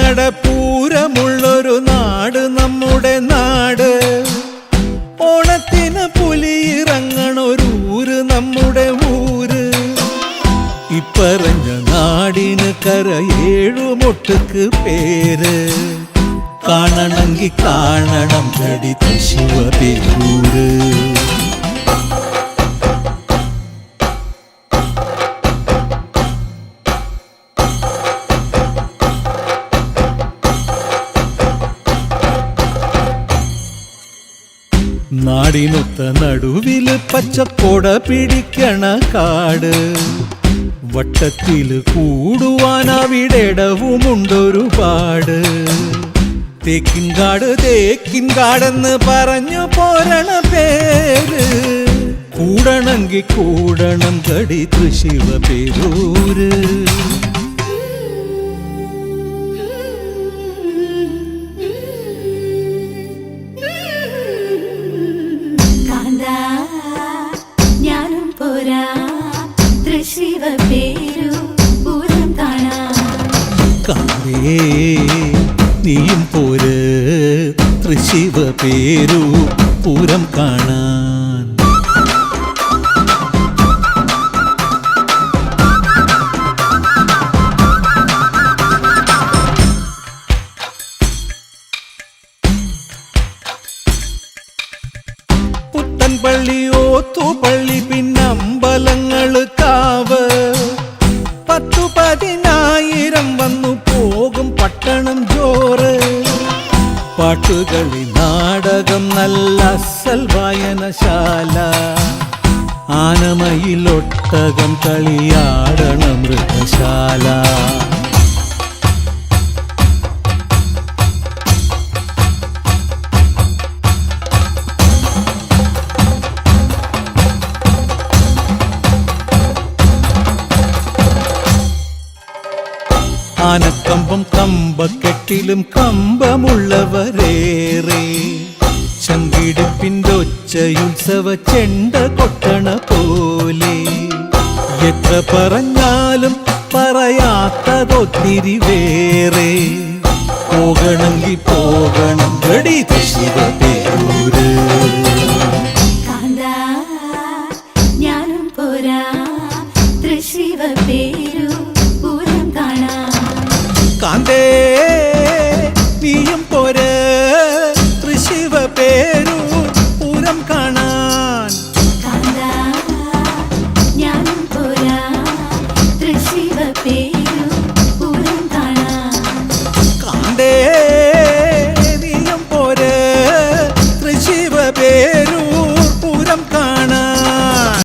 ഞങ്ങളുടെ പൂരമുള്ളൊരു നാട് നമ്മുടെ നാട്. ഓണത്തിന് പുലിയിറങ്ങണൊരൂര് നമ്മുടെ ഊര്. ഇപ്പറഞ്ഞ നാടിന് കരയേഴുമൊട്ടുക്ക് പേര്. കാണണമെങ്കിൽ കാണണം ഗടി തൃശ്ശിവപേരൂര്. നാടിനൊത്ത നടുവില് പച്ചക്കൊട പിടിക്കണ കാട്. വട്ടത്തില് കൂടുവാൻ അവിടെടവുമുണ്ടൊരുപാട്. തേക്കിൻകാട് തേക്കിൻകാടെന്ന് പറഞ്ഞു പോരണ പേര്. കൂടണമെങ്കിൽ കൂടണം ഗടി തൃശ്ശിവപേരൂര്. ഞാനും പോരാ തൃശ്ശിവപേരു പൂരം കാണാൻ. കാവേ നീയും പോര് തൃശ്ശിവപേരു പൂരം കാണാൻ. പുത്തൻപള്ളി ഓത്തുപള്ളി പിന്നമ്പലങ്ങള് കാവ്. 10,000-10,000 വന്നു പോകും പട്ടണം ജോറ്. പാട്ടുകളി നാടകം നല്ല അസൽ വായനശാല. ആനമയിലൊട്ടകം കളിയാടണ മൃഗശാല. ആനക്കമ്പം കമ്പക്കെട്ടിലും കമ്പമുള്ളവരേറെ. ചങ്കിടിപ്പിൻ്റെ ഒച്ചയുത്സവ ചെണ്ട കൊട്ടണ പോലെ. എത്ര പറഞ്ഞാലും പറയാത്തതൊത്തിരി വേറെ. പോകണമെങ്കിൽ പോകണം ഗടി തൃശ്ശിവപേരൂര്. ഞാനും പോരാ തൃശ്ശിവപേരു പൂരം കാണാൻ. കാന്തേ